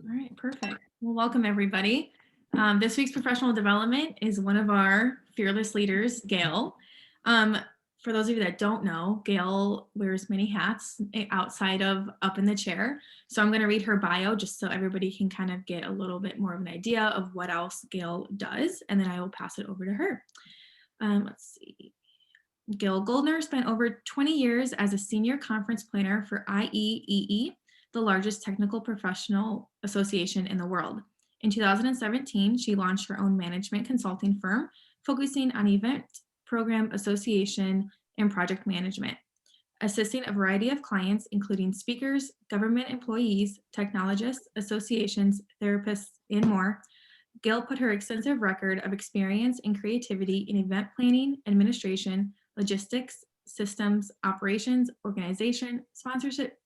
All right, perfect. Well, welcome everybody. This week's professional development is one of our fearless leaders, Gayle. For those of you that don't know, Gayle wears many hats outside of up in the chair. So I'm going to read her bio just so everybody can kind of get a little bit more of an idea of what else Gayle does, and then I will pass it over to her. Let's see. Gayle Goldner spent over 20 years as a senior conference planner for IEEE, the largest technical professional association in the world. In 2017, she launched her own management consulting firm, focusing on event, program association, and project management. Assisting a variety of clients, including speakers, government employees, technologists, associations, therapists, and more, Gayle put her extensive record of experience and creativity in event planning, administration, logistics, systems, operations, organization, sponsorship,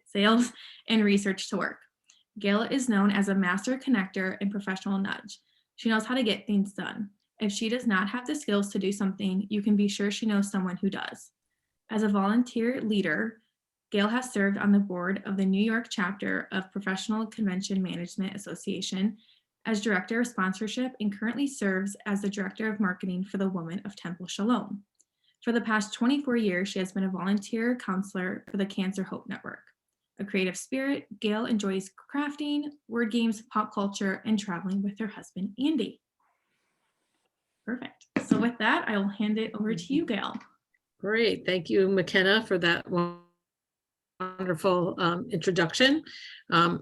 sales, and research to work. Gayle is known as a master connector and professional nudge. She knows how to get things done. If she does not have the skills to do something, you can be sure she knows someone who does. As a volunteer leader, Gayle has served on the board of the New York chapter of Professional Convention Management Association as director of sponsorship and currently serves as the director of marketing for the Women of Temple Shalom. For the past 24 years, she has been a volunteer counselor for the Cancer Hope Network. A creative spirit, Gayle enjoys crafting, word games, pop culture, and traveling with her husband, Andy. Perfect. So with that, I will hand it over to you, Gayle. Great. Thank you, McKenna, for that wonderful introduction.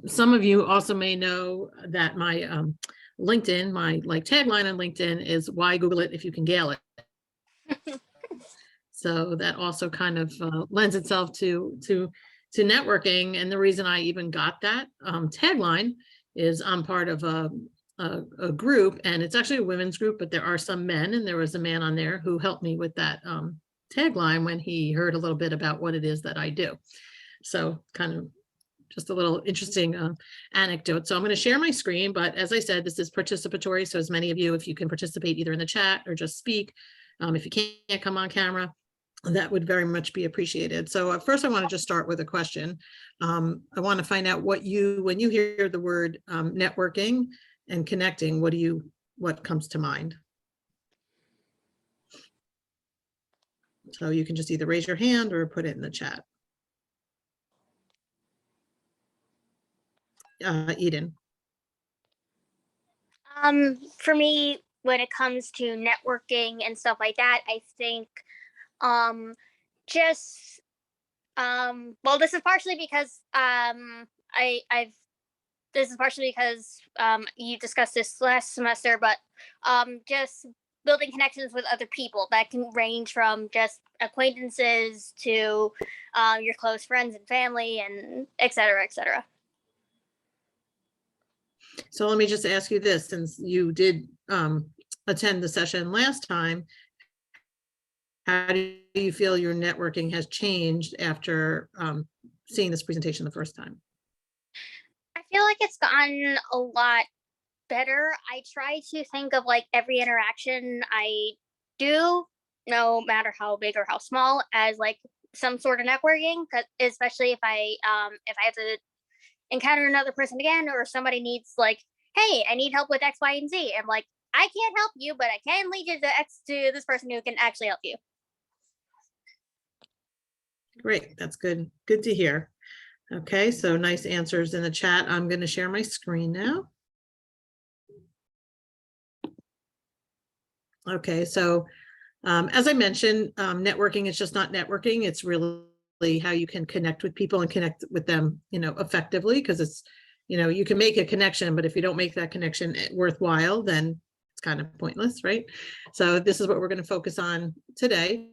Some of you also may know that my LinkedIn, my tagline on LinkedIn is "Why Google it if you can Gayle it." So that also kind of lends itself to networking. And the reason I even got that tagline is I'm part of a group, and it's actually a women's group, but there are some men, and there was a man on there who helped me with that tagline when he heard a little bit about what it is that I do. So kind of just a little interesting anecdote. So I'm going to share my screen, but as I said, this is participatory. So as many of you, if you can participate either in the chat or just speak, if you can't come on camera, that would very much be appreciated. So first I want to just start with a question. I want to find out when you hear the word networking and connecting, what comes to mind? So you can just either raise your hand or put it in the chat. Eden. For me, when it comes to networking and stuff like that, I think well, this is partially because this is partially because you discussed this last semester, but just building connections with other people that can range from just acquaintances to your close friends and family, and et cetera, et cetera. So let me just ask you this, since you did attend the session last time, how do you feel your networking has changed after seeing this presentation the first time? I feel like it's gotten a lot better. I try to think of every interaction I do, no matter how big or how small, as some sort of networking, especially if I have to encounter another person again, or somebody needs hey, I need help with X, Y, and Z. I'm like, I can't help you, but I can lead you to this person who can actually help you. Great, that's good. Good to hear. Okay, so nice answers in the chat. I'm going to share my screen now. Okay, so as I mentioned, networking is just not networking. It's really how you can connect with people and connect with them, effectively, because it's, you can make a connection, but if you don't make that connection worthwhile, then it's kind of pointless, right? So this is what we're going to focus on today.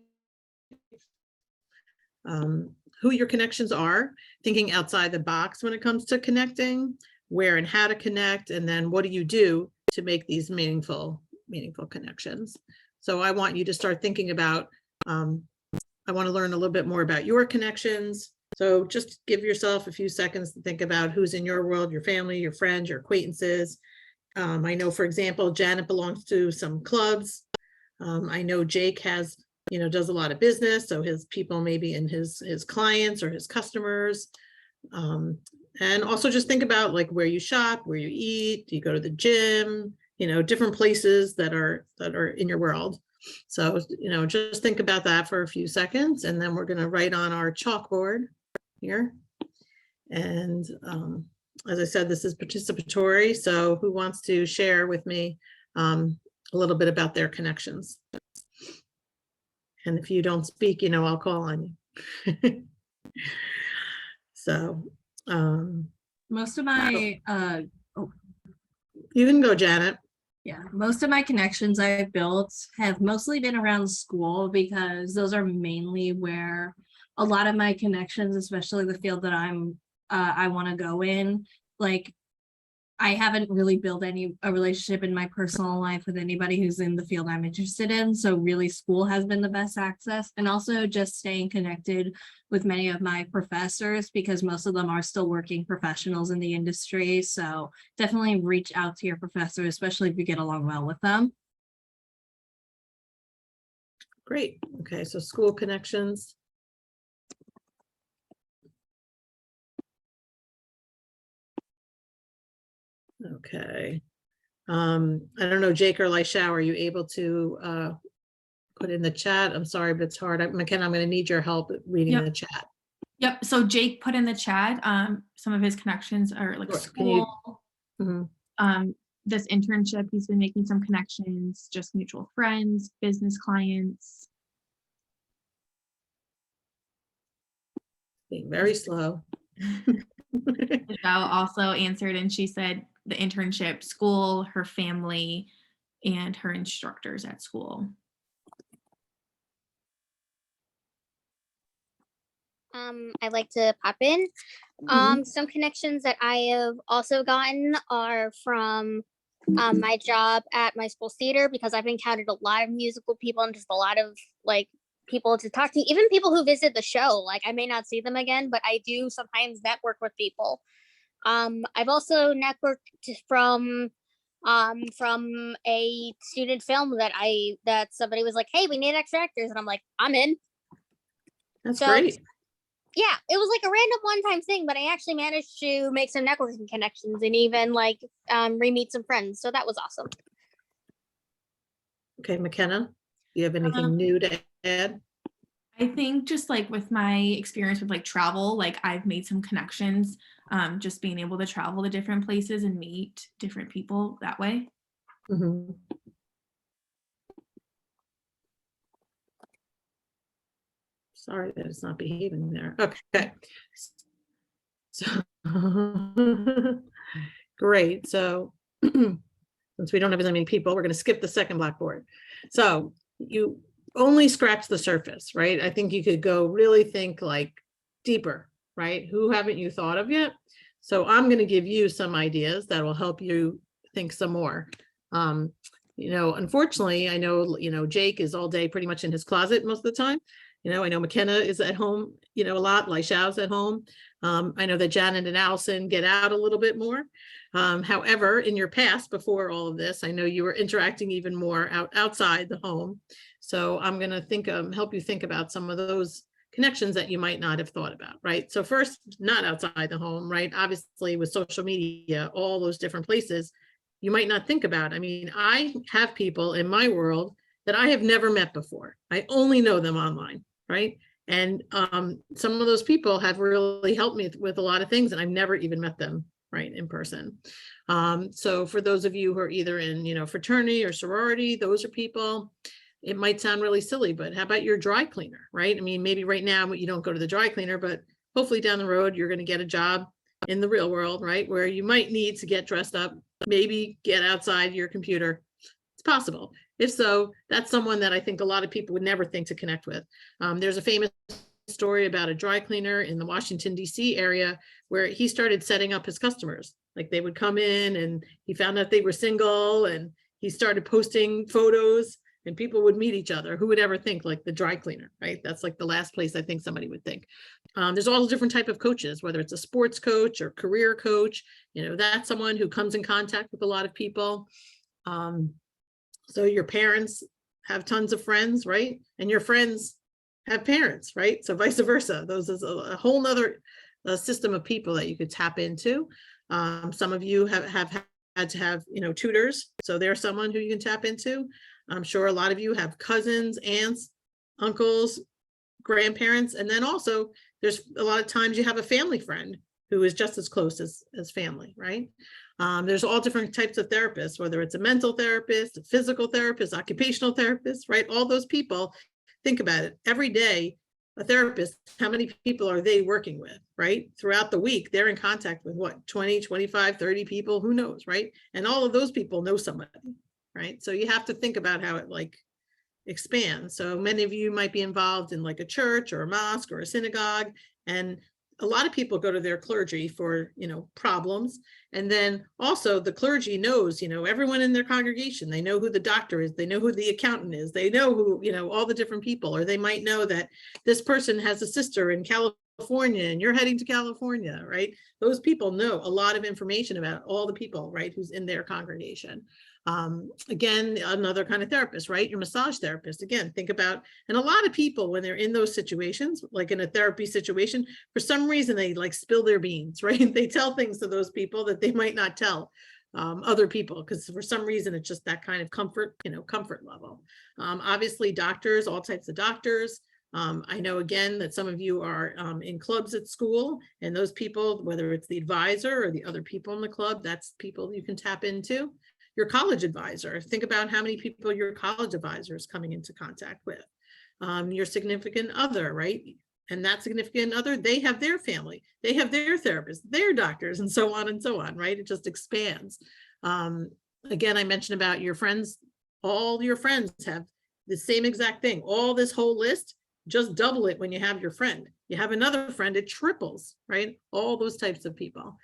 Who your connections are, thinking outside the box when it comes to connecting, where and how to connect, and then what do you do to make these meaningful connections. So I want you to start thinking about, I want to learn a little bit more about your connections. So just give yourself a few seconds to think about who's in your world, your family, your friends, your acquaintances. I know, for example, Janet belongs to some clubs. I know Jake has, does a lot of business, so his people maybe in his clients or his customers. And also just think about like where you shop, where you eat, do you go to the gym, you know, different places that are in your world. So, you know, just think about that for a few seconds, and then we're going to write on our chalkboard here. And as I said, this is participatory. So who wants to share with me a little bit about their connections? And if you don't speak, you know, I'll call on you. So Most of my you can go, Janet. yeah, most of my connections I've built have mostly been around school, because those are mainly where a lot of my connections, especially the field that I want to go in, like I haven't really built a relationship in my personal life with anybody who's in the field I'm interested in. So really school has been the best access, and also just staying connected with many of my professors, because most of them are still working professionals in the industry. So definitely reach out to your professor, especially if you get along well with them. Great. Okay, so school connections. Okay. I don't know, Jake or Laishao, are you able to put in the chat? I'm sorry, but it's hard. McKenna, I'm going to need your help reading the chat. Yep. So Jake put in the chat, some of his connections are like Sure. Can you- school, this internship, he's been making some connections, just mutual friends, business clients. Being very slow. Michelle also answered, and she said the internship, school, her family, and her instructors at school. I'd like to pop in. Some connections that I have also gotten are from my job at my school's theater, because I've encountered a lot of musical people and just a lot of like people to talk to, even people who visit the show. Like I may not see them again, but I do sometimes network with people. I've also networked from a student film that somebody was like, hey, we need extra actors, and I'm like, I'm in. That's So, great. yeah, it was like a random one-time thing, but I actually managed to make some networking connections and even like re-meet some friends. So that was awesome. Okay, McKenna, do you have anything new to add? I think just like with my experience with like travel, like I've made some connections, just being able to travel to different places and meet different people that way. Mhm. Sorry that it's not behaving there. Okay. So great. So since we don't have as many people, we're going to skip the second blackboard. So you only scratch the surface, right? I think you could go really think like deeper, right? Who haven't you thought of yet? So I'm going to give you some ideas that will help you think some more. You know, unfortunately, I know, you know, Jake is all day pretty much in his closet most of the time. You know, I know McKenna is at home, you know, a lot. Laishao's at home. I know that Janet and Allison get out a little bit more. However, in your past, before all of this, I know you were interacting even more outside the home. So I'm going to help you think about some of those connections that you might not have thought about, right? So first, not outside the home, right? Obviously, with social media, all those different places, you might not think about. I mean, I have people in my world that I have never met before. I only know them online, right? And some of those people have really helped me with a lot of things, and I've never even met them, right, in person. So for those of you who are either in, you know, fraternity or sorority, those are people. It might sound really silly, but how about your dry cleaner, right? I mean, maybe right now you don't go to the dry cleaner, but hopefully down the road, you're going to get a job in the real world, right? Where you might need to get dressed up, maybe get outside your computer. It's possible. If so, that's someone that I think a lot of people would never think to connect with. There's a famous story about a dry cleaner in the Washington, D.C. area where he started setting up his customers. Like they would come in and he found out they were single and he started posting photos and people would meet each other. Who would ever think like the dry cleaner, right? That's like the last place I think somebody would think. There's all different type of coaches, whether it's a sports coach or career coach, you know, that's someone who comes in contact with a lot of people. So your parents have tons of friends, right? And your friends have parents, right? So vice versa. Those is a whole nother a system of people that you could tap into. Some of you have had to have, you know, tutors. So there's someone who you can tap into. I'm sure a lot of you have cousins, aunts, uncles, grandparents, and then also there's a lot of times you have a family friend who is just as close as family, right? There's all different types of therapists, whether it's a mental therapist, a physical therapist, occupational therapist, right? All those people, think about it, every day, a therapist, how many people are they working with, right? Throughout the week, they're in contact with what, 20, 25, 30 people, who knows, right? And all of those people know somebody, right? So you have to think about how it like expands. So many of you might be involved in like a church or a mosque or a synagogue, and a lot of people go to their clergy for, you know, problems. And then also the clergy knows, you know, everyone in their congregation, they know who the doctor is, they know who the accountant is, they know who, you know, all the different people, or they might know that this person has a sister in California and you're heading to California, right? Those people know a lot of information about all the people, right, who's in their congregation. Again, another kind of therapist, right? Your massage therapist. Again, think about, and a lot of people when they're in those situations, like in a therapy situation, for some reason they like spill their beans, right? They tell things to those people that they might not tell other people, because for some reason it's just that kind of comfort, you know, comfort level. Obviously doctors, all types of doctors. I know again that some of you are in clubs at school, and those people, whether it's the advisor or the other people in the club, that's people you can tap into. Your college advisor, think about how many people your college advisor is coming into contact with. Your significant other, right? And that significant other, they have their family, they have their therapists, their doctors, and so on, right? It just expands. Again, I mentioned about your friends, all your friends have the same exact thing. All this whole list, just double it when you have your friend. You have another friend, it triples, right? All those types of people.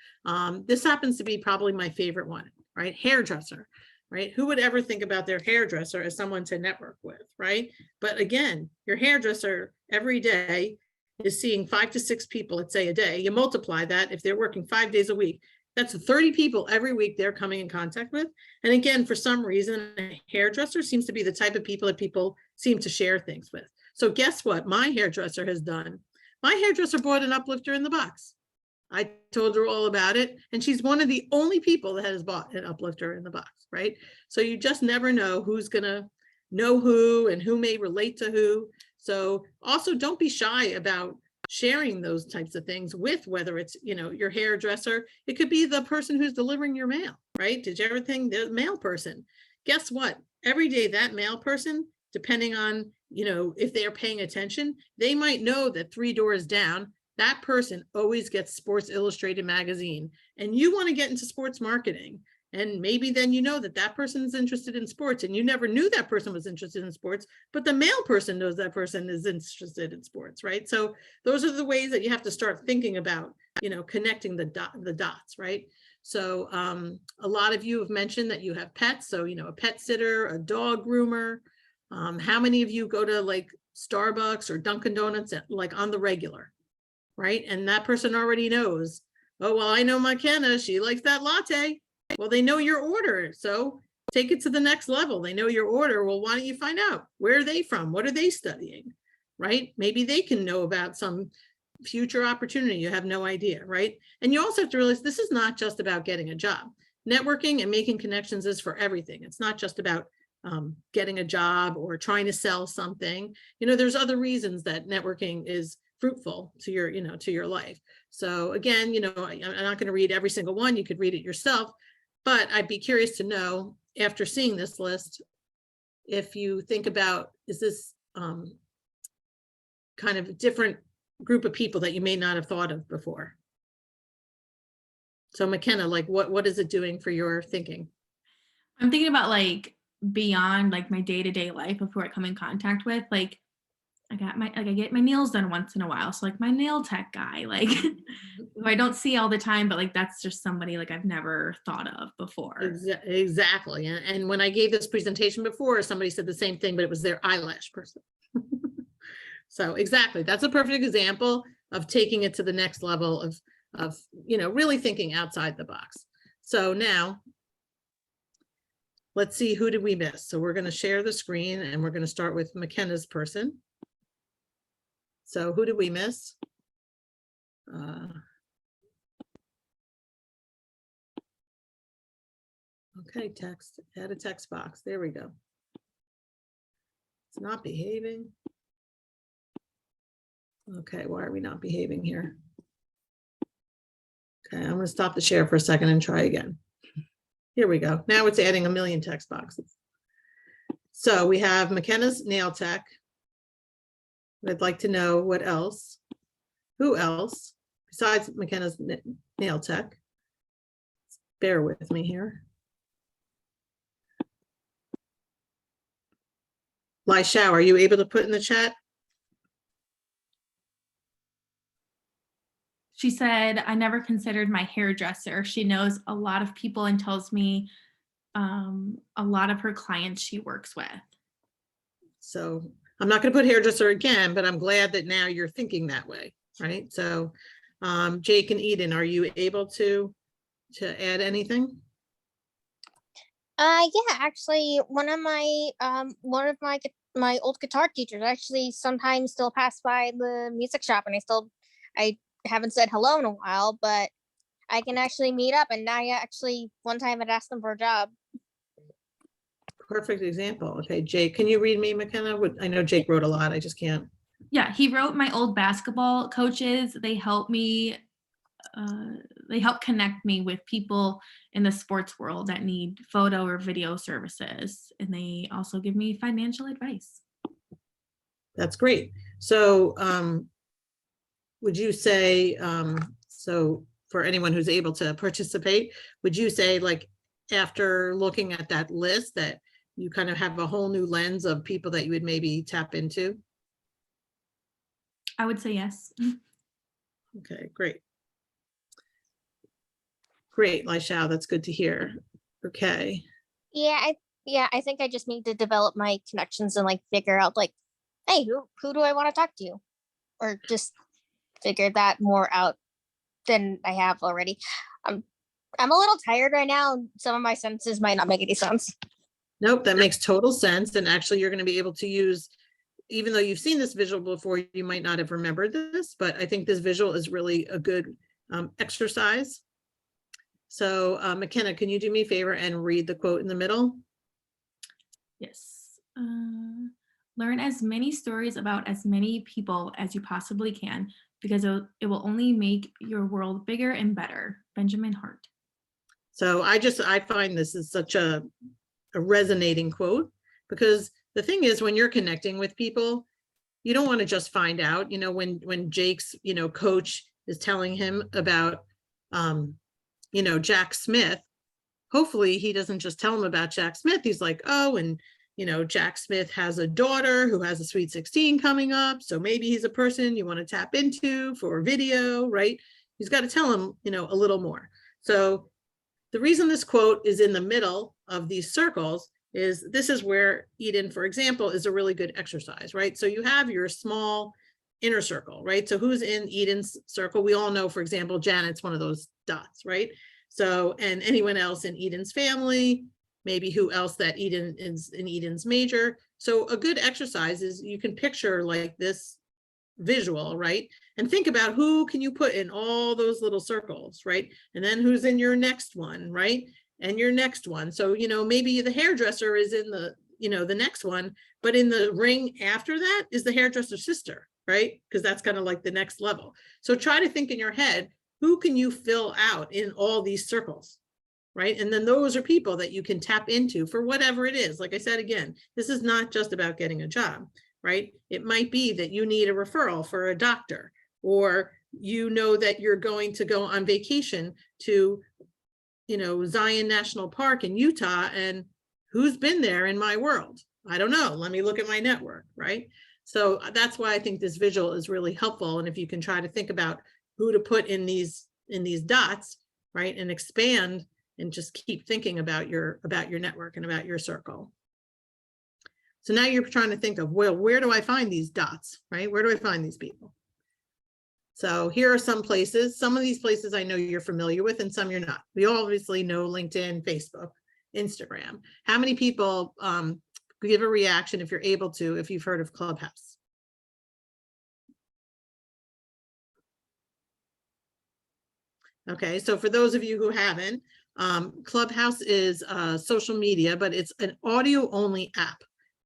This happens to be probably my favorite one, right? Hairdresser, right? Who would ever think about their hairdresser as someone to network with, right? But again, your hairdresser every day is seeing 5 to 6 people, let's say a day. You multiply that, if they're working 5 days a week, that's 30 people every week they're coming in contact with. And again, for some reason, a hairdresser seems to be the type of people that people seem to share things with. So guess what my hairdresser has done? My hairdresser bought an uplifter in the box. I told her all about it, and she's one of the only people that has bought an uplifter in the box, right? So you just never know who's gonna know who and who may relate to who. So also don't be shy about sharing those types of things with, whether it's, you know, your hairdresser, it could be the person who's delivering your mail, right? Did you ever think the mail person? Guess what? Every day that mail person, depending on, you know, if they are paying attention, they might know that 3 doors down, that person always gets Sports Illustrated magazine, and you want to get into sports marketing. And maybe then you know that that person is interested in sports, and you never knew that person was interested in sports, but the mail person knows that person is interested in sports, right? So those are the ways that you have to start thinking about, you know, connecting the dots, right? So a lot of you have mentioned that you have pets. So, you know, a pet sitter, a dog groomer. How many of you go to like Starbucks or Dunkin' Donuts like on the regular? Right? And that person already knows, oh, well, I know McKenna, she likes that latte. Well, they know your order. So take it to the next level. They know your order. Well, why don't you find out where are they from? What are they studying? Right? Maybe they can know about some future opportunity. You have no idea, right? And you also have to realize this is not just about getting a job. Networking and making connections is for everything. It's not just about getting a job or trying to sell something. You know, there's other reasons that networking is fruitful to your, you know, to your life. So again, you know, I'm not going to read every single one. You could read it yourself, but I'd be curious to know after seeing this list, if you think about, is this kind of a different group of people that you may not have thought of before? So McKenna, like what is it doing for your thinking? I'm thinking about like beyond like my day-to-day life before I come in contact with, like I get my nails done once in a while. So like my nail tech guy, like who I don't see all the time, but like that's just somebody like I've never thought of before. Exactly. And when I gave this presentation before, somebody said the same thing, but it was their eyelash person. So exactly, that's a perfect example of taking it to the next level of you know, really thinking outside the box. So now let's see, who did we miss? So we're going to share the screen and we're going to start with McKenna's person. So who did we miss? Okay, text, add a text box. There we go. It's not behaving. Okay, why are we not behaving here? Okay, I'm going to stop the share for a second and try again. Here we go. Now it's adding a million text boxes. So we have McKenna's nail tech. I'd like to know what else. Who else besides McKenna's nail tech? Bear with me here. Lyshow, are you able to put in the chat? She said, I never considered my hairdresser. She knows a lot of people and tells me a lot of her clients she works with. So I'm not going to put hairdresser again, but I'm glad that now you're thinking that way, right? So Jake and Eden, are you able to add anything? Yeah, actually, one of my old guitar teachers actually sometimes still pass by the music shop, and I haven't said hello in a while, but I can actually meet up. And I actually one time I'd asked them for a job. Perfect example. Okay, Jake, can you read me, McKenna? I know Jake wrote a lot. I just can't. Yeah, he wrote my old basketball coaches. They help me. They help connect me with people in the sports world that need photo or video services. And they also give me financial advice. That's great. So would you say, so for anyone who's able to participate, would you say, like, after looking at that list, that you kind of have a whole new lens of people that you would maybe tap into? I would say yes. Okay, great. Great, Lyshow, that's good to hear. Okay. Yeah, I think I just need to develop my connections and like figure out like, hey, who do I want to talk to? Or just figure that more out than I have already. I'm a little tired right now. And some of my sentences might not make any sense. Nope, that makes total sense. And actually you're going to be able to use, even though you've seen this visual before, you might not have remembered this, but I think this visual is really a good exercise. So McKenna, can you do me a favor and read the quote in the middle? Yes. Learn as many stories about as many people as you possibly can, because it will only make your world bigger and better. Benjamin Hart. So I find this is such a resonating quote, because the thing is, when you're connecting with people, you don't want to just find out, when Jake's, coach is telling him about, Jack Smith, hopefully he doesn't just tell him about Jack Smith. He's like, oh, and Jack Smith has a daughter who has a Sweet 16 coming up. So maybe he's a person you want to tap into for video, right? He's got to tell him, a little more. So the reason this quote is in the middle of these circles is this is where Eden, for example, is a really good exercise, right? So you have your small inner circle, right? So who's in Eden's circle? We all know, for example, Janet's one of those dots, right? So, and anyone else in Eden's family, maybe who else that Eden is in Eden's major. So a good exercise is you can picture like this visual, right? And think about who can you put in all those little circles, right? And then who's in your next one, right? And your next one. So, maybe the hairdresser is in the, the next one, but in the ring after that is the hairdresser's sister, right? Because that's kind of like the next level. So try to think in your head, who can you fill out in all these circles, right? And then those are people that you can tap into for whatever it is. Like I said, again, this is not just about getting a job, right? It might be that you need a referral for a doctor, or that you're going to go on vacation to, Zion National Park in Utah, and who's been there in my world? I don't know. Let me look at my network, right? So that's why I think this visual is really helpful. And if you can try to think about who to put in these dots, right, and expand and just keep thinking about your network and about your circle. So now you're trying to think of, well, where do I find these dots, right? Where do I find these people? So here are some places. Some of these places I know you're familiar with and some you're not. We obviously know LinkedIn, Facebook, Instagram. How many people give a reaction, if you're able to, if you've heard of Clubhouse? Okay, so for those of you who haven't, Clubhouse is social media, but it's an audio only app.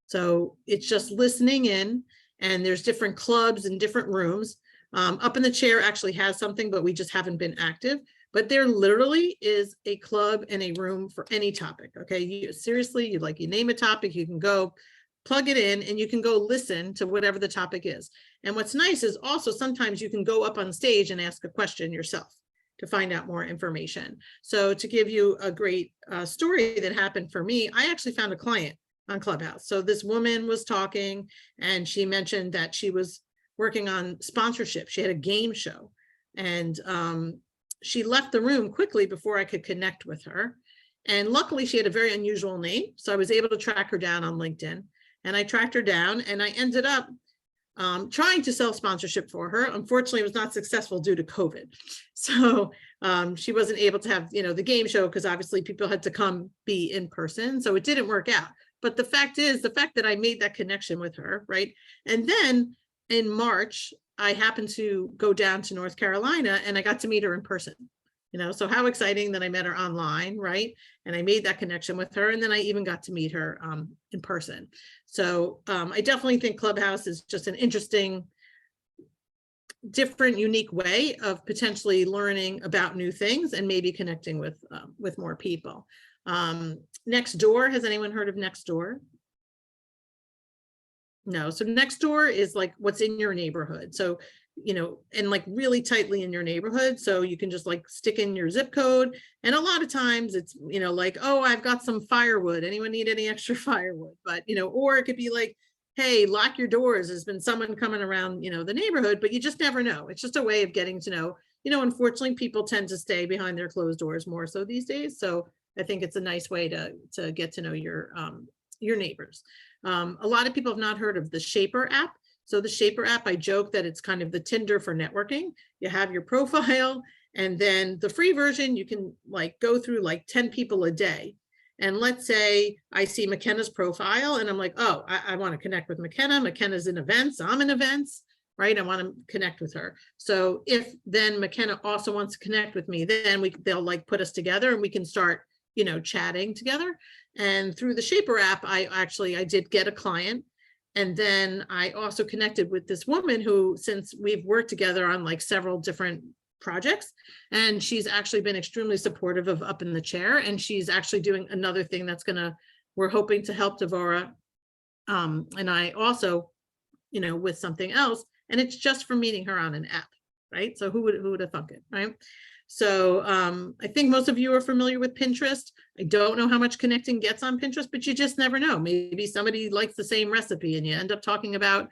So it's just listening in, and there's different clubs and different rooms. Up in the Chair actually has something, but we just haven't been active. But there literally is a club and a room for any topic. Okay, you seriously, you name a topic, you can go plug it in and you can go listen to whatever the topic is. And what's nice is also sometimes you can go up on stage and ask a question yourself to find out more information. So to give you a great story that happened for me, I actually found a client on Clubhouse. So this woman was talking and she mentioned that she was working on sponsorship. She had a game show, and she left the room quickly before I could connect with her. And luckily she had a very unusual name. So I was able to track her down on LinkedIn, and I tracked her down and I ended up trying to sell sponsorship for her. Unfortunately, it was not successful due to COVID. So she wasn't able to have, the game show, because obviously people had to come be in person. So it didn't work out. But the fact that I made that connection with her, right? And then in March, I happened to go down to North Carolina and I got to meet her in person. So how exciting that I met her online, right? And I made that connection with her, and then I even got to meet her in person. So I definitely think Clubhouse is just an interesting, different, unique way of potentially learning about new things and maybe connecting with more people. Nextdoor, has anyone heard of Nextdoor? No. So Nextdoor is like what's in your neighborhood. So, and like really tightly in your neighborhood. So you can just like stick in your zip code. And a lot of times it's, like, oh, I've got some firewood. Anyone need any extra firewood? But, or it could be like, hey, lock your doors. There's been someone coming around, the neighborhood, but you just never know. It's just a way of getting to know, unfortunately, people tend to stay behind their closed doors more so these days. So I think it's a nice way to get to know your neighbors. A lot of people have not heard of the Shaper app. So the Shaper app, I joke that it's kind of the Tinder for networking. You have your profile, and then the free version, you can like go through like 10 people a day. And let's say I see McKenna's profile and I'm like, oh, I want to connect with McKenna. McKenna's in events, I'm in events, right? I want to connect with her. So if then McKenna also wants to connect with me, then they'll like put us together and we can start, chatting together. And through the Shaper app, I did get a client. And then I also connected with this woman who, since we've worked together on like several different projects, and she's actually been extremely supportive of Up in the Chair. And she's actually doing another thing we're hoping to help Devora. And I also, with something else, and it's just for meeting her on an app, right? So who would have thunk it, right? So I think most of you are familiar with Pinterest. I don't know how much connecting gets on Pinterest, but you just never know. Maybe somebody likes the same recipe and you end up talking about,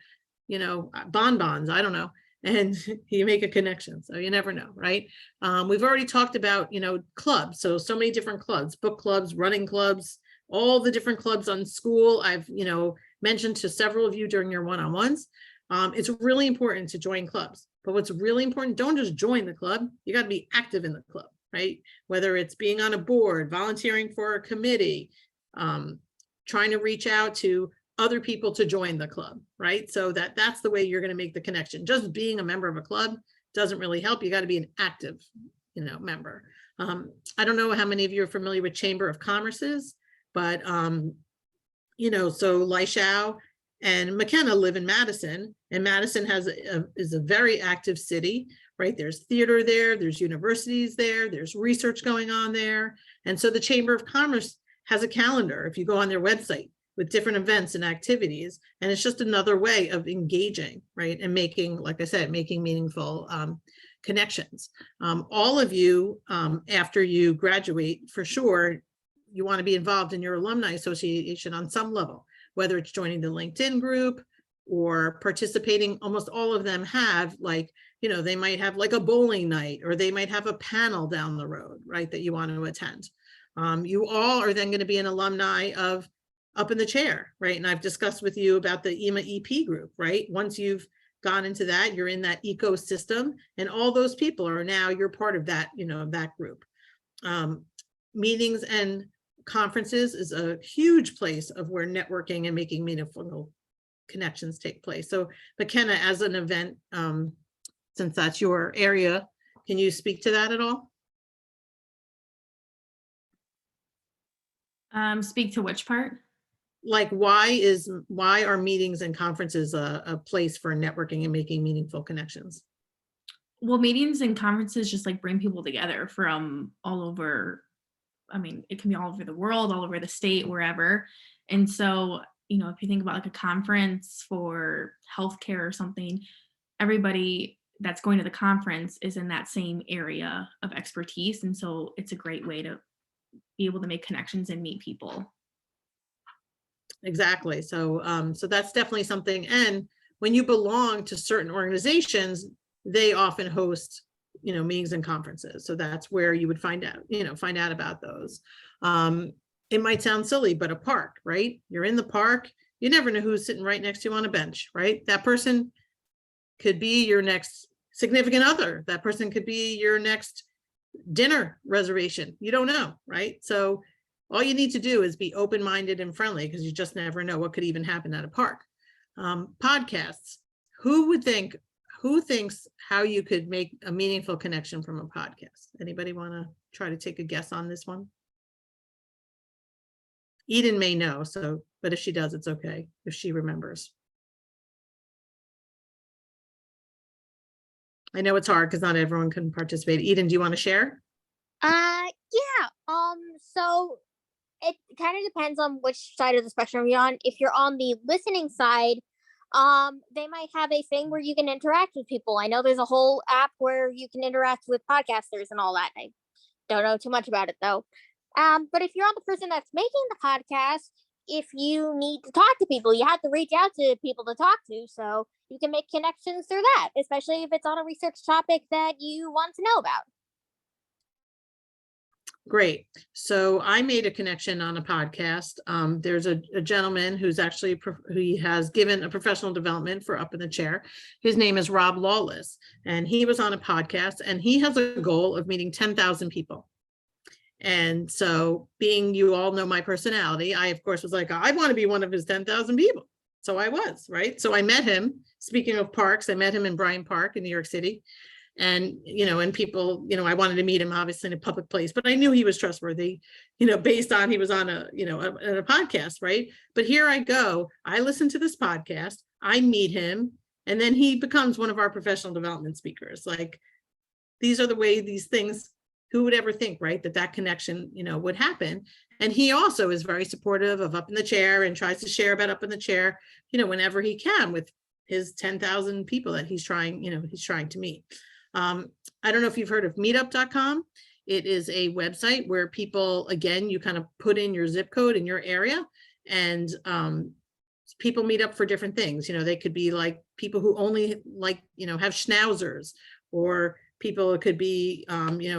bonbons, I don't know, and you make a connection. So you never know, right? We've already talked about, clubs. So many different clubs, book clubs, running clubs, all the different clubs on school. I've, mentioned to several of you during your one-on-ones. It's really important to join clubs. But what's really important, don't just join the club. You got to be active in the club, right? Whether it's being on a board, volunteering for a committee, trying to reach out to other people to join the club, right? So that's the way you're going to make the connection. Just being a member of a club doesn't really help. You got to be an active, member. I don't know how many of you are familiar with Chamber of Commerce's, but, so Lishao and McKenna live in Madison, and Madison is a very active city, right? There's theater there, there's universities there, there's research going on there. And so the Chamber of Commerce has a calendar, if you go on their website, with different events and activities. And it's just another way of engaging, right? And making, like I said, making meaningful connections. All of you, after you graduate, for sure, you want to be involved in your alumni association on some level, whether it's joining the LinkedIn group or participating. Almost all of them have like, they might have like a bowling night, or they might have a panel down the road, right, that you want to attend. You all are then going to be an alumni of Up in the Chair, right? And I've discussed with you about the EMA EP group, right? Once you've gone into that, you're in that ecosystem, and all those people are now, you're part of that, that group. Meetings and conferences is a huge place of where networking and making meaningful connections take place. So McKenna, as an event, since that's your area, can you speak to that at all? Speak to which part? Like, why are meetings and conferences a place for networking and making meaningful connections? Well, meetings and conferences just like bring people together from all over. I mean, it can be all over the world, all over the state, wherever. And so, if you think about like a conference for healthcare or something, everybody that's going to the conference is in that same area of expertise. And so it's a great way to be able to make connections and meet people. Exactly. So that's definitely something. And when you belong to certain organizations, they often host, meetings and conferences. So that's where you would find out about those. It might sound silly, but a park, right? You're in the park. You never know who's sitting right next to you on a bench, right? That person could be your next significant other. That person could be your next dinner reservation. You don't know, right? So all you need to do is be open-minded and friendly, because you just never know what could even happen at a park. Podcasts. Who thinks how you could make a meaningful connection from a podcast? Anybody want to try to take a guess on this one? Eden may know, but if she does, it's okay if she remembers. I know it's hard because not everyone can participate. Eden, do you want to share? Yeah. So it kind of depends on which side of the spectrum you're on. If you're on the listening side, they might have a thing where you can interact with people. I know there's a whole app where you can interact with podcasters and all that. I don't know too much about it though. But if you're on the person that's making the podcast, if you need to talk to people, you have to reach out to people to talk to. So you can make connections through that, especially if it's on a research topic that you want to know about. Great. So I made a connection on a podcast. There's a gentleman who's actually, he has given a professional development for Up in the Chair. His name is Rob Lawless, and he was on a podcast, and he has a goal of meeting 10,000 people. And so, being, you all know my personality, I of course was like, I want to be one of his 10,000 people. So I was, right? So I met him, speaking of parks, I met him in Bryant Park in New York City. And, and people, I wanted to meet him obviously in a public place, but I knew he was trustworthy, based on he was on a podcast, right? But here I go, I listen to this podcast, I meet him, and then he becomes one of our professional development speakers. Like, these are the way these things, who would ever think, right, that connection, would happen. And he also is very supportive of Up in the Chair and tries to share about Up in the Chair, whenever he can, with his 10,000 people that he's trying to meet. I don't know if you've heard of meetup.com. It is a website where people, again, you kind of put in your zip code in your area, and people meet up for different things. They could be like people who only have schnauzers, or people, it could be,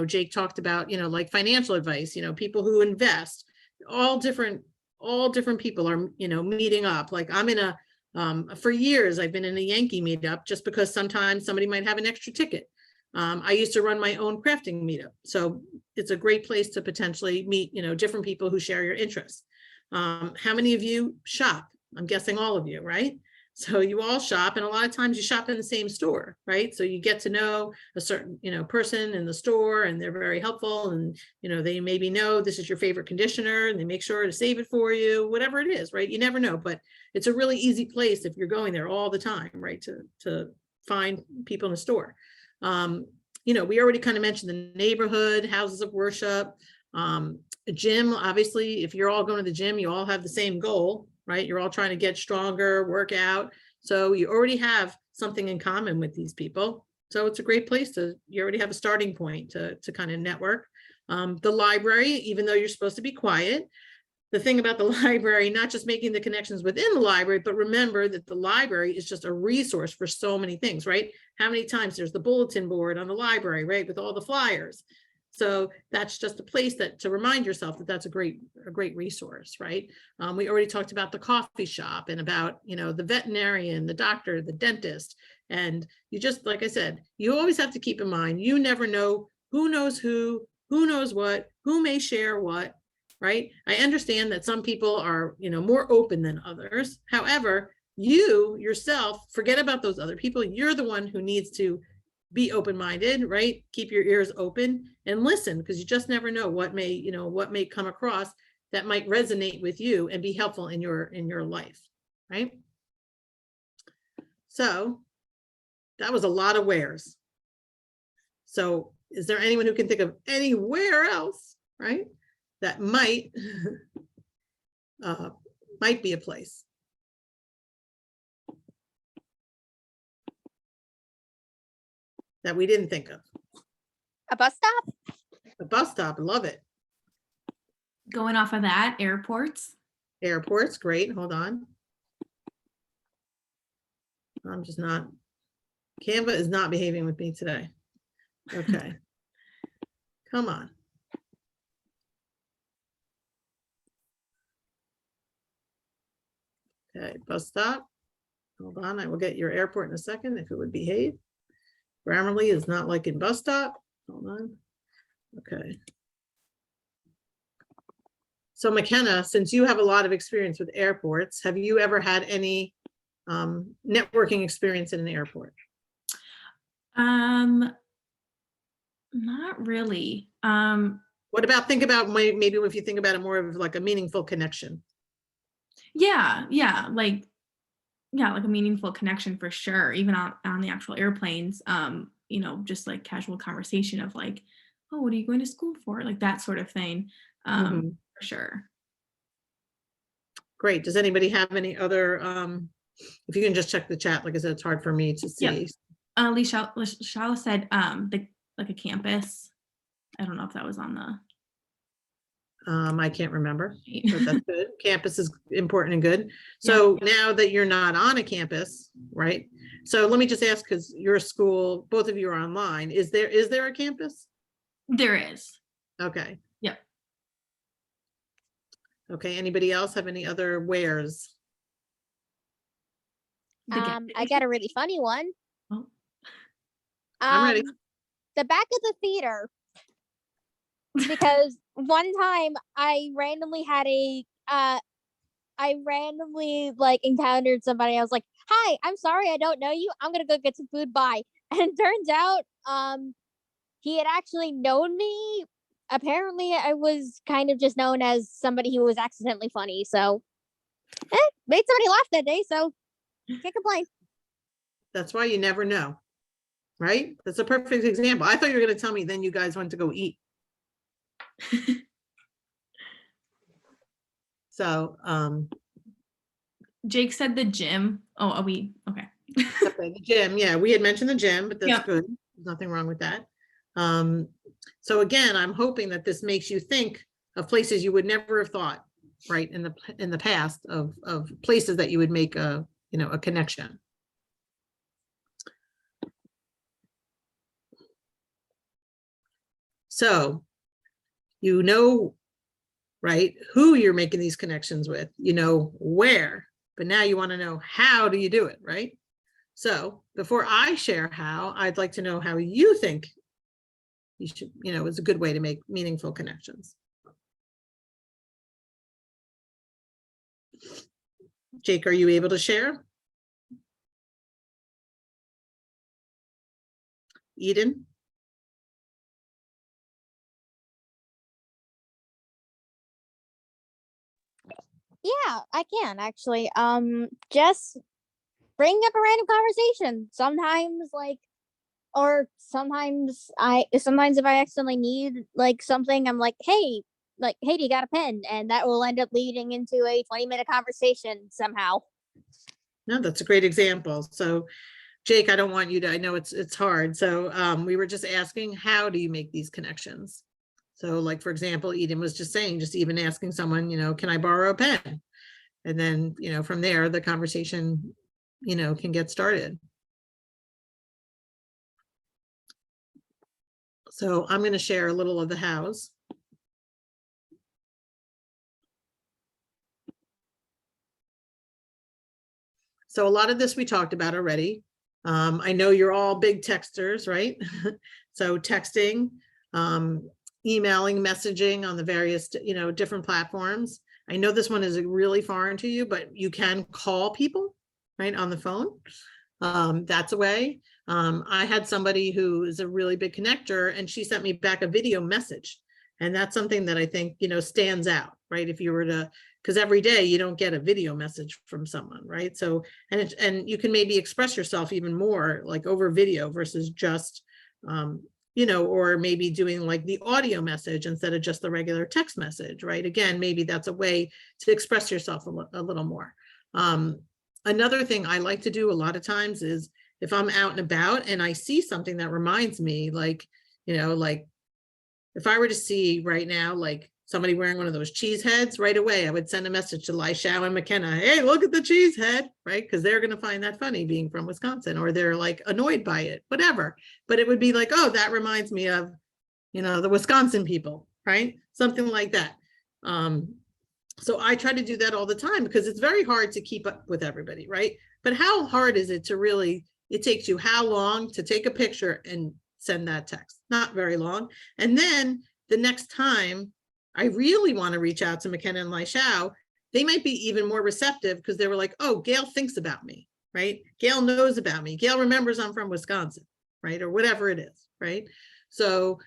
Jake talked about, like financial advice, people who invest. All different people are, meeting up. Like, I'm in for years, I've been in a Yankee meetup, just because sometimes somebody might have an extra ticket. I used to run my own crafting meetup. So it's a great place to potentially meet, different people who share your interests. How many of you shop? I'm guessing all of you, right? So you all shop, and a lot of times you shop in the same store, right? So you get to know a certain, person in the store, and they're very helpful, and, they maybe know this is your favorite conditioner, and they make sure to save it for you, whatever it is, right? You never know, but it's a really easy place if you're going there all the time, right? To find people in the store. We already kind of mentioned the neighborhood, houses of worship, a gym. Obviously, if you're all going to the gym, you all have the same goal, right? You're all trying to get stronger, work out. So you already have something in common with these people. So it's a great place you already have a starting point to kind of network. The library, even though you're supposed to be quiet, the thing about the library, not just making the connections within the library, but remember that the library is just a resource for so many things, right? How many times there's the bulletin board on the library, right? With all the flyers. So that's just a place to remind yourself that that's a great resource, right? We already talked about the coffee shop, and about, the veterinarian, the doctor, the dentist. And you just, like I said, you always have to keep in mind, you never know who knows who knows what, who may share what. Right? I understand that some people are, more open than others. However, you yourself, forget about those other people. You're the one who needs to be open-minded, right? Keep your ears open and listen, because you just never know what may come across that might resonate with you and be helpful in your life, right? So that was a lot of wheres. So is there anyone who can think of anywhere else, right? That might be a place. That we didn't think of. A bus stop? A bus stop, love it. Going off of that, airports. Airports, great, hold on. I'm just not, Canva is not behaving with me today. Okay. Come on. Okay, bus stop. Hold on, I will get your airport in a second if it would behave. Grammarly is not like in bus stop. Hold on. Okay. So McKenna, since you have a lot of experience with airports, have you ever had any networking experience in an airport? Not really. What about, think about maybe if you think about it more of like a meaningful connection. Yeah, like a meaningful connection for sure, even on the actual airplanes. You know, just like casual conversation of like, oh, what are you going to school for? Like that sort of thing. For sure. Great. Does anybody have any other, if you can just check the chat, like I said, it's hard for me to see. Yep. Lishala said like a campus. I don't know if that was on the I can't remember, but that's good. Campus is important and good. So now that you're not on a campus, right? So let me just ask, because your school, both of you are online, is there a campus? There is. Okay. Yep. Okay, anybody else have any other wares? I got a really funny one. Oh. I'm ready. The back of the theater. Because one time I randomly like encountered somebody. I was like, "Hi, I'm sorry, I don't know you. I'm gonna go get some food. Bye." And it turns out, he had actually known me. Apparently, I was kind of just known as somebody who was accidentally funny. So, made somebody laugh that day. So, can't complain. That's why you never know, right? That's a perfect example. I thought you were going to tell me then you guys went to go eat. So, Jake said the gym. Oh, are we okay? okay, the gym. Yeah, we had mentioned the gym, but that's Yep. good. There's nothing wrong with that. So again, I'm hoping that this makes you think of places you would never have thought, right, in the past of places that you would make a connection. So, right, who you're making these connections with, where, but now you want to know how do you do it, right? So before I share how, I'd like to know how you think you should, is a good way to make meaningful connections. Jake, are you able to share? Eden? Yeah, I can actually. Just bring up a random conversation. Sometimes sometimes if I accidentally need like something, I'm like, hey, do you got a pen? And that will end up leading into a 20-minute conversation somehow. No, that's a great example. So Jake, I don't want you to, I know it's hard. So we were just asking, how do you make these connections? So like, for example, Eden was just saying, just even asking someone, can I borrow a pen? And then, from there, the conversation, can get started. So I'm going to share a little of the hows. So a lot of this we talked about already. I know you're all big texters, right? So texting, emailing, messaging on the various, different platforms. I know this one is really foreign to you, but you can call people, right, on the phone. That's a way. I had somebody who is a really big connector and she sent me back a video message. And that's something that I think, stands out, right? If you were to, because every day you don't get a video message from someone, right? So, and you can maybe express yourself even more like over video versus just, or maybe doing like the audio message instead of just the regular text message, right? Again, maybe that's a way to express yourself a little more. Another thing I like to do a lot of times is if I'm out and about and I see something that reminds me, like, like if I were to see right now, like somebody wearing one of those cheese heads, right away, I would send a message to Lishao and McKenna, hey, look at the cheese head, right? Because they're going to find that funny being from Wisconsin, or they're like annoyed by it, whatever. But it would be like, oh, that reminds me of, the Wisconsin people, right? Something like that. So I try to do that all the time because it's very hard to keep up with everybody, right? But how hard is it to really, it takes you how long to take a picture and send that text? Not very long. And then the next time I really want to reach out to McKenna and Lishao, they might be even more receptive because they were like, oh, Gayle thinks about me, right? Gayle knows about me. Gayle remembers I'm from Wisconsin, right? Or whatever it is, right? So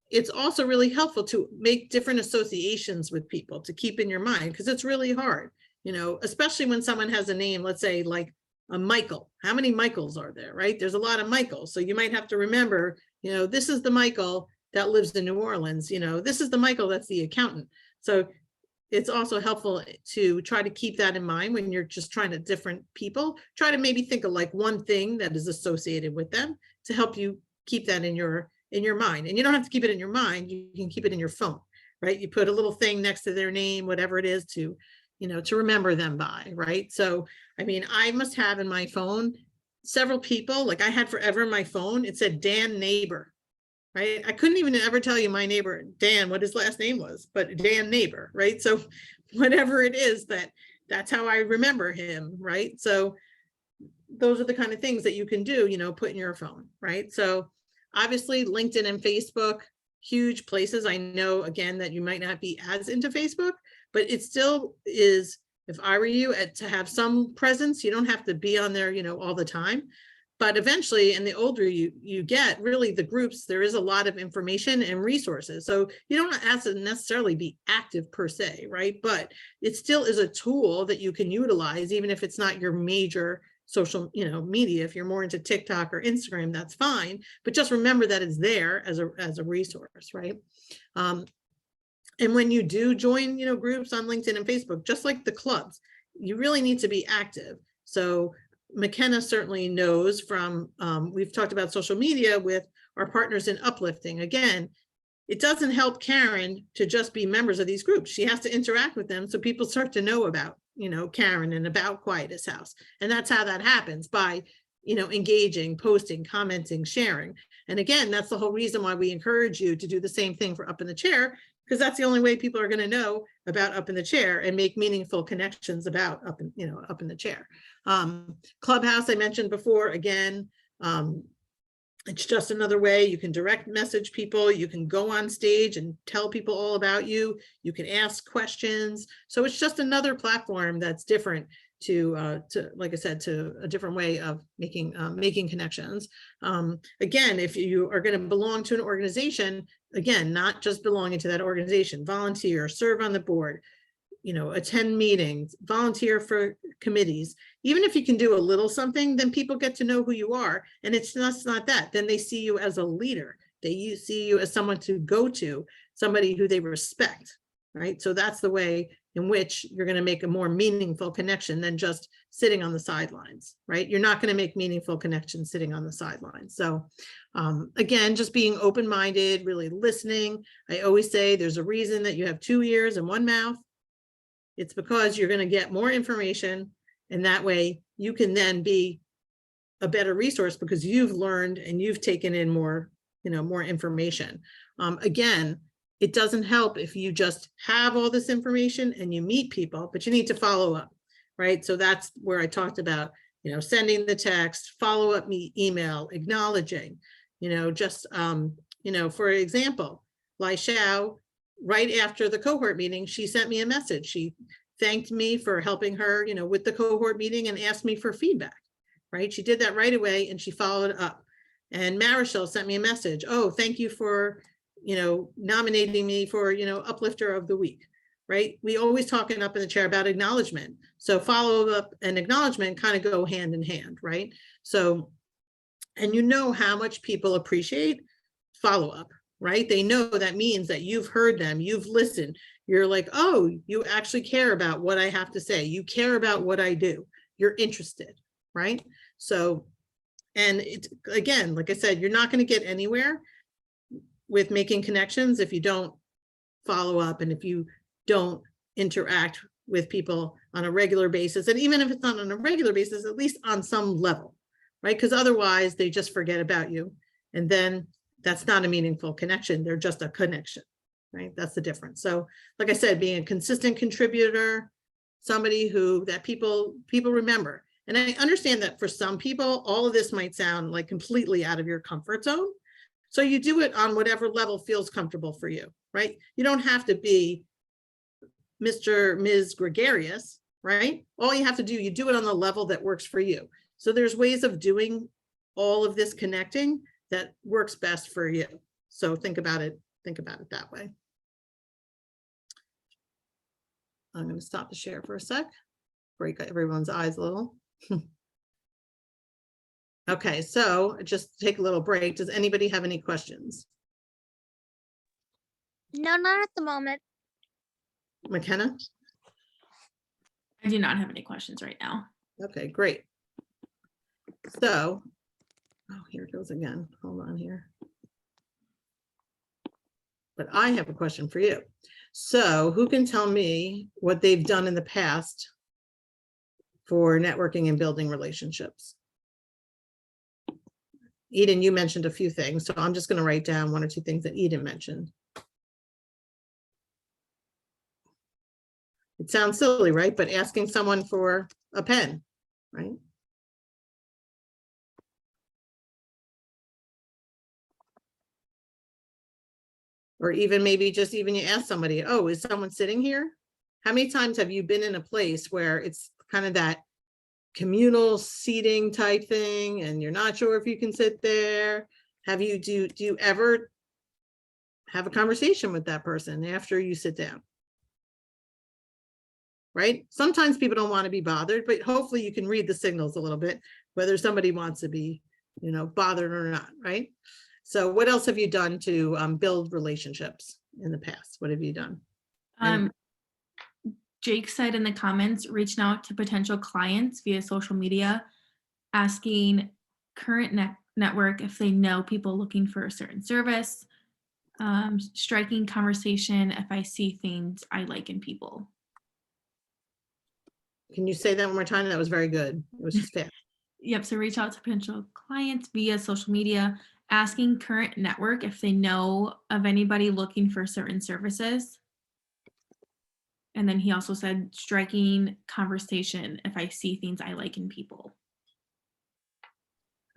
it's also really helpful to make different associations with people to keep in your mind, because it's really hard, especially when someone has a name, let's say like a Michael. How many Michaels are there, right? There's a lot of Michaels. So you might have to remember, this is the Michael that lives in New Orleans, this is the Michael that's the accountant. So it's also helpful to try to keep that in mind when you're just trying to different people. Try to maybe think of like one thing that is associated with them to help you keep that in your mind. And you don't have to keep it in your mind, you can keep it in your phone, right? You put a little thing next to their name, whatever it is, to to remember them by, right? So I mean, I must have in my phone several people, like I had forever in my phone, it said Dan Neighbor, right? I couldn't even ever tell you my neighbor Dan what his last name was, but Dan Neighbor, right? So whatever it is, that's how I remember him, right? So those are the kind of things that you can do, put in your phone, right? So obviously LinkedIn and Facebook, huge places. I know, again, that you might not be as into Facebook, but it still is, if I were you, to have some presence. You don't have to be on there, all the time. But eventually, and the older you get, really the groups, there is a lot of information and resources. So you don't have to necessarily be active per se, right? But it still is a tool that you can utilize, even if it's not your major social media. If you're more into TikTok or Instagram, that's fine, but just remember that it's there as a resource, right? And when you do join groups on LinkedIn and Facebook, just like the clubs, you really need to be active. So McKenna certainly knows from we've talked about social media with our partners in uplifting. Again, it doesn't help Karen to just be members of these groups. She has to interact with them so people start to know about Karen and about Quietus House. And that's how that happens, by engaging, posting, commenting, sharing. And again, that's the whole reason why we encourage you to do the same thing for Up in the Chair, because that's the only way people are going to know about Up in the Chair and make meaningful connections about Up in the Chair. Clubhouse, I mentioned before, again, it's just another way you can direct message people. You can go on stage and tell people all about you. You can ask questions. So it's just another platform that's different to like I said, to a different way of making connections. Again, if you are going to belong to an organization, again, not just belonging to that organization, volunteer, serve on the board, attend meetings, volunteer for committees. Even if you can do a little something, then people get to know who you are. And it's just not that. Then they see you as a leader. They see you as someone to go to, somebody who they respect, right? So that's the way in which you're going to make a more meaningful connection than just sitting on the sidelines, right? You're not going to make meaningful connections sitting on the sidelines. So again, just being open-minded, really listening. I always say there's a reason that you have 2 ears and 1 mouth. It's because you're going to get more information, and that way you can then be a better resource because you've learned and you've taken in more, more information. Again, it doesn't help if you just have all this information and you meet people, but you need to follow up, right? So that's where I talked about, sending the text, follow up email, acknowledging, just, for example, Lishao, right after the cohort meeting, she sent me a message. She thanked me for helping her, with the cohort meeting and asked me for feedback, right? She did that right away and she followed up. And Marichelle sent me a message. Oh, thank you for, nominating me for, uplifter of the week, right? We always talking up in the chair about acknowledgement. So follow up and acknowledgement kind of go hand in hand, right? So, and how much people appreciate follow up, right? They know that means that you've heard them, you've listened. You're like, oh, you actually care about what I have to say. You care about what I do. You're interested, right? So, and it's, again, like I said, you're not going to get anywhere with making connections if you don't follow up and if you don't interact with people on a regular basis. And even if it's not on a regular basis, at least on some level, right? Because otherwise they just forget about you. And then that's not a meaningful connection. They're just a connection, right? That's the difference. So like I said, being a consistent contributor, somebody that people remember. And I understand that for some people, all of this might sound like completely out of your comfort zone. So you do it on whatever level feels comfortable for you, right? You don't have to be Mr. Ms. Gregarious, right? All you have to do, you do it on the level that works for you. So there's ways of doing all of this connecting that works best for you. So think about it that way. I'm going to stop the share for a sec, break everyone's eyes a little. Okay, so just take a little break. Does anybody have any questions? No, not at the moment. McKenna? I do not have any questions right now. Okay, great. So, oh, here it goes again. Hold on here. But I have a question for you. So who can tell me what they've done in the past for networking and building relationships? Eden, you mentioned a few things, so I'm just going to write down one or two things that Eden mentioned. It sounds silly, right? But asking someone for a pen, right? Or even maybe just even you ask somebody, oh, is someone sitting here? How many times have you been in a place where it's kind of that communal seating type thing and you're not sure if you can sit there? Do you ever have a conversation with that person after you sit down? Right? Sometimes people don't want to be bothered, but hopefully you can read the signals a little bit, whether somebody wants to be, bothered or not, right? So what else have you done to build relationships in the past? What have you done? Jake said in the comments, reaching out to potential clients via social media, asking current network if they know people looking for a certain service, striking conversation if I see things I like in people. Can you say that one more time? That was very good. It was just fast. Yep, so reach out to potential clients via social media, asking current network if they know of anybody looking for certain services. And then he also said striking conversation if I see things I like in people.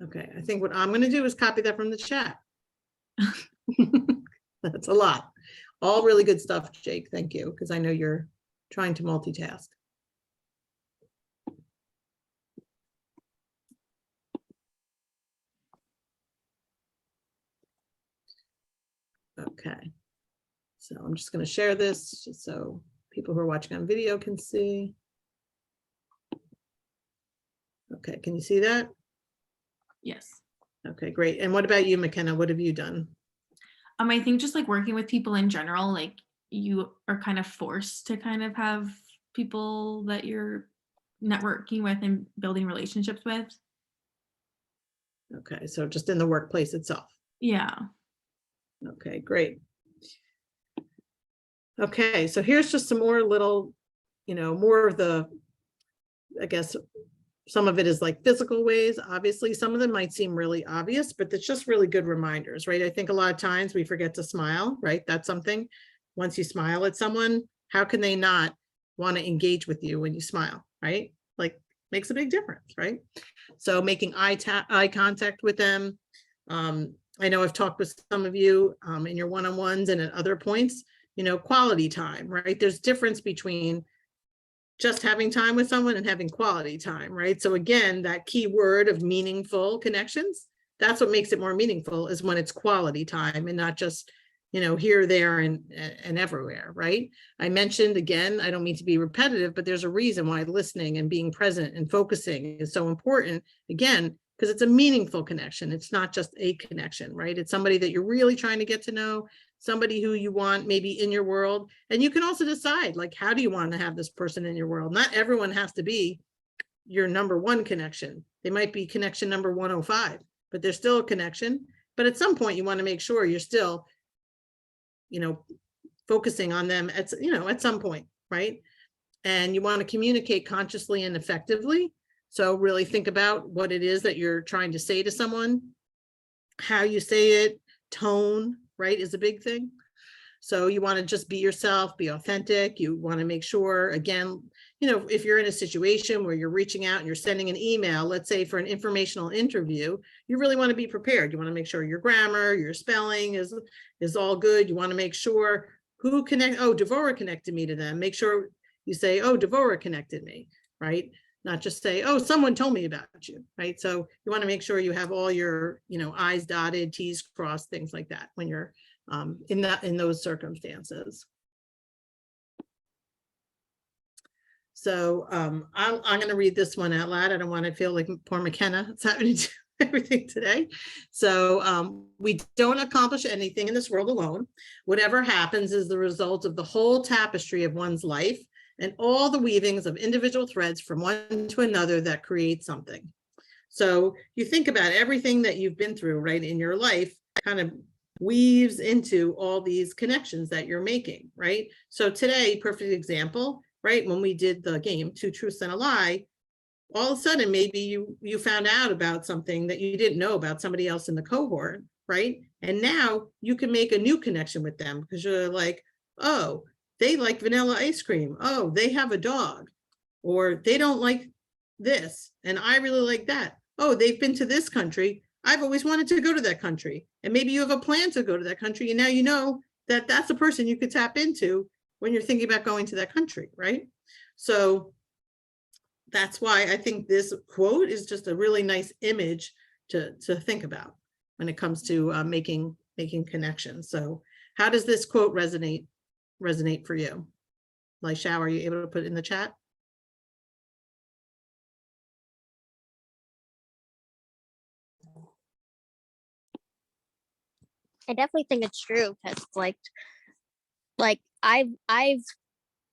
Okay, I think what I'm going to do is copy that from the chat. That's a lot. All really good stuff, Jake. Thank you, because I know you're trying to multitask. Okay, so I'm just going to share this just so people who are watching on video can see. Okay, can you see that? Yes. Okay, great. And what about you, McKenna? What have you done? I think just like working with people in general, like you are kind of forced to kind of have people that you're networking with and building relationships with. Okay, so just in the workplace itself. Yeah. Okay, great. Okay, so here's just some more little, more of the, I guess, some of it is like physical ways. Obviously, some of them might seem really obvious, but it's just really good reminders, right? I think a lot of times we forget to smile, right? That's something. Once you smile at someone, how can they not want to engage with you when you smile, right? Like makes a big difference, right? So making eye contact with them. I know I've talked with some of you in your one-on-ones and at other points, quality time, right? There's difference between just having time with someone and having quality time, right? So again, that key word of meaningful connections, that's what makes it more meaningful is when it's quality time and not just, you know, here, there, and everywhere, right? I mentioned, again, I don't mean to be repetitive, but there's a reason why listening and being present and focusing is so important, again, because it's a meaningful connection. It's not just a connection, right? It's somebody that you're really trying to get to know, somebody who you want maybe in your world. And you can also decide, like, how do you want to have this person in your world? Not everyone has to be your number one connection. They might be connection number 105, but they're still a connection. But at some point, you want to make sure you're still, you know, focusing on them at, you know, at some point, right? And you want to communicate consciously and effectively. So really think about what it is that you're trying to say to someone, how you say it, tone, right, is a big thing. So you want to just be yourself, be authentic. You want to make sure, again, you know, if you're in a situation where you're reaching out and you're sending an email, let's say for an informational interview, you really want to be prepared. You want to make sure your grammar, your spelling is all good. You want to make sure who connect, oh, Devora connected me to them. Make sure you say, oh, Devora connected me, right? Not just say, oh, someone told me about you, right? So you want to make sure you have all your, you know, I's dotted, T's crossed, things like that when you're in those circumstances. So I'm going to read this one out loud. I don't want to feel like poor McKenna. It's having to do everything today. So we don't accomplish anything in this world alone. Whatever happens is the result of the whole tapestry of one's life and all the weavings of individual threads from one to another that create something. So you think about everything that you've been through, right, in your life, kind of weaves into all these connections that you're making, right? So today, perfect example, right? When we did the game, Two Truths and a Lie, all of a sudden, maybe you found out about something that you didn't know about somebody else in the cohort, right? And now you can make a new connection with them because you're like, oh, they like vanilla ice cream. Oh, they have a dog, or they don't like this, and I really like that. Oh, they've been to this country. I've always wanted to go to that country. And maybe you have a plan to go to that country. And now you know that that's a person you could tap into when you're thinking about going to that country, right? So that's why I think this quote is just a really nice image to think about when it comes to making connections. So how does this quote resonate for you? Laishao, are you able to put it in the chat? I definitely think it's true because like I've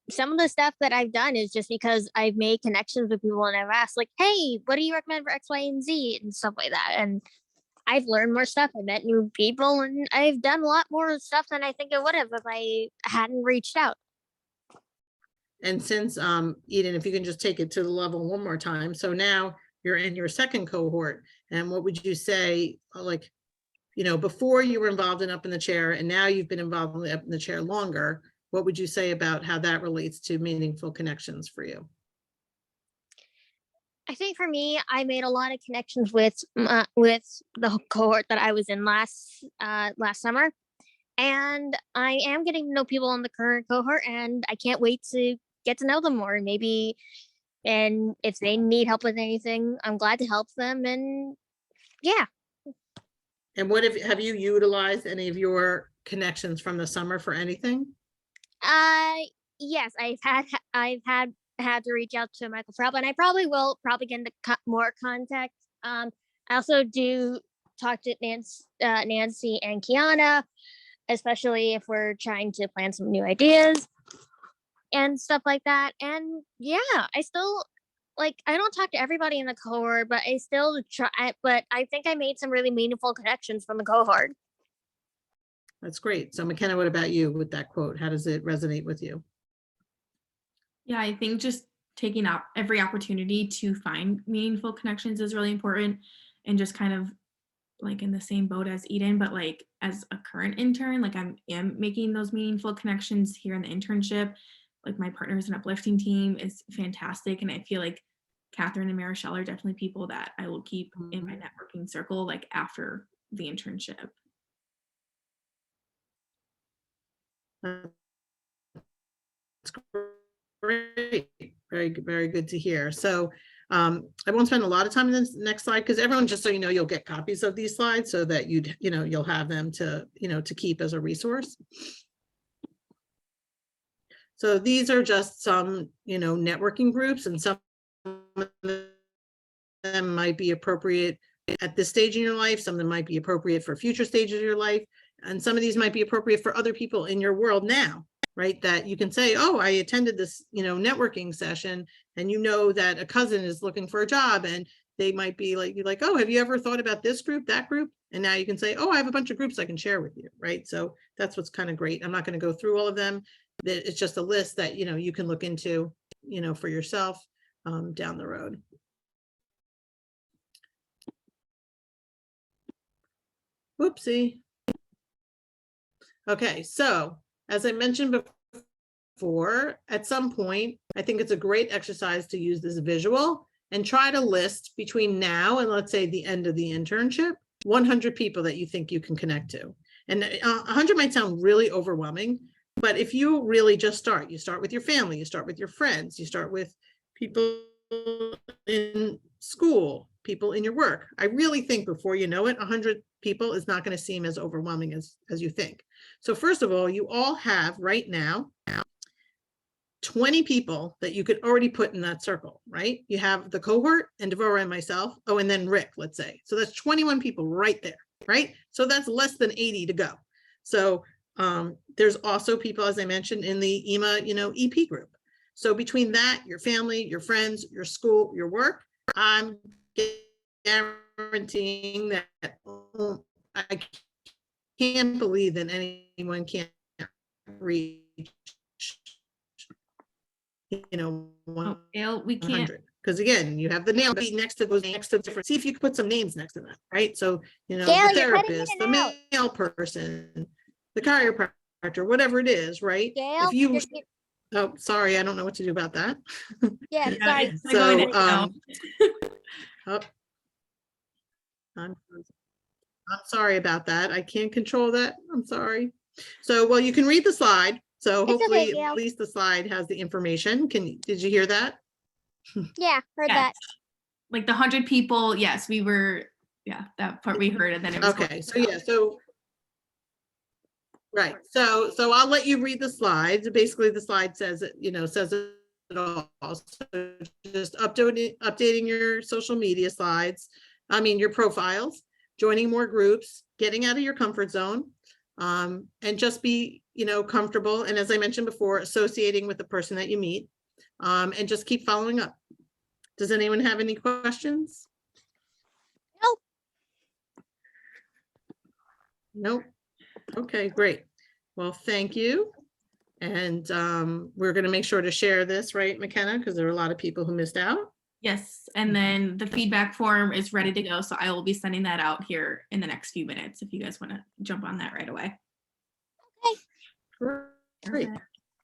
some of the stuff that I've done is just because I've made connections with people and I've asked like, hey, what do you recommend for X, Y, and Z and stuff like that. And I've learned more stuff. I met new people and I've done a lot more stuff than I think I would have if I hadn't reached out. And since Eden, if you can just take it to the level one more time. So now you're in your second cohort, and what would you say, like, you know, before you were involved in Up in the Chair and now you've been involved in Up in the Chair longer, what would you say about how that relates to meaningful connections for you? I think for me, I made a lot of connections with the cohort that I was in last summer, and I am getting to know people in the current cohort, and I can't wait to get to know them more. Maybe, and if they need help with anything, I'm glad to help them. And yeah. And what have you utilized any of your connections from the summer for anything? Yes, I've had to reach out to Michael Fraub, and I probably will get into more contact. I also do talk to Nancy and Kiana, especially if we're trying to plan some new ideas and stuff like that. And yeah, I still I don't talk to everybody in the cohort, but I still try. But I think I made some really meaningful connections from the cohort. That's great. So McKenna, what about you with that quote? How does it resonate with you? Yeah, I think just taking out every opportunity to find meaningful connections is really important, and just kind of like in the same boat as Eden, but like as a current intern, like I am making those meaningful connections here in the internship. Like my partners and uplifting team is fantastic. And I feel like Catherine and Marichelle are definitely people that I will keep in my networking circle, like after the internship. That's great. Very good to hear. So I won't spend a lot of time in this next slide because everyone, just so you know, you'll get copies of these slides so that you'll have them to, to keep as a resource. So these are just some, networking groups, and some of them might be appropriate at this stage in your life. Some of them might be appropriate for future stages of your life. And some of these might be appropriate for other people in your world now, right? That you can say, oh, I attended this, networking session, and that a cousin is looking for a job, and they might be like, oh, have you ever thought about this group, that group? And now you can say, oh, I have a bunch of groups I can share with you, right? So that's what's kind of great. I'm not going to go through all of them. It's just a list that, you can look into, for yourself down the road. Whoopsie. Okay, so as I mentioned before, at some point, I think it's a great exercise to use this visual and try to list between now and, let's say, the end of the internship, 100 people that you think you can connect to. And 100 might sound really overwhelming, but if you really just you start with your family, you start with your friends, you start with people in school, people in your work. I really think before you know it, 100 people is not going to seem as overwhelming as you think. So first of all, you all have right now 20 people that you could already put in that circle, right? You have the cohort and Devorah and myself. Oh, and then Rick, let's say. So that's 21 people right there, right? So that's less than 80 to go. So there's also people, as I mentioned, in the EMA, EP group. So between that, your family, your friends, your school, your work, I'm guaranteeing that I can't believe that anyone can't reach, Gayle, we can't. 100. Because again, you have the nail next to those next to different. See if you could put some names next to that, right? So Gayle, the you're cutting therapist, in and the out. mail person, the chiropractor, whatever it is, right? Gayle, If you, you're- oh, sorry, I don't know what to do about that. yeah, Yeah, sorry. it's not going in and out. Oh, I'm sorry about that. I can't control that. I'm sorry. So, well, you can read the slide. So It's okay, hopefully Gayle. at least the slide has the information. Did you hear that? Yeah, heard Yes. that. Like the 100 people, yes, we were, that part we heard, and then it was going Okay, so yeah, right. So I'll let you read the slides. Basically, the slide says it, says it all. So just updating your social media slides. I mean, your profiles, joining more groups, getting out of your comfort zone, and just be, comfortable. And as I mentioned before, associating with the person that you meet, and just keep following up. Does anyone have any questions? Nope. Nope. Okay, great. Well, thank you. And we're going to make sure to share this, right, McKenna, because there are a lot of people who missed out. Yes, and then the feedback form is ready to go, so I will be sending that out here in the next few minutes if you guys want to jump on that right away. Great.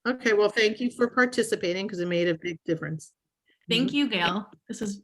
Okay, well, thank you for participating because it made a big difference. Thank you, Gayle. This is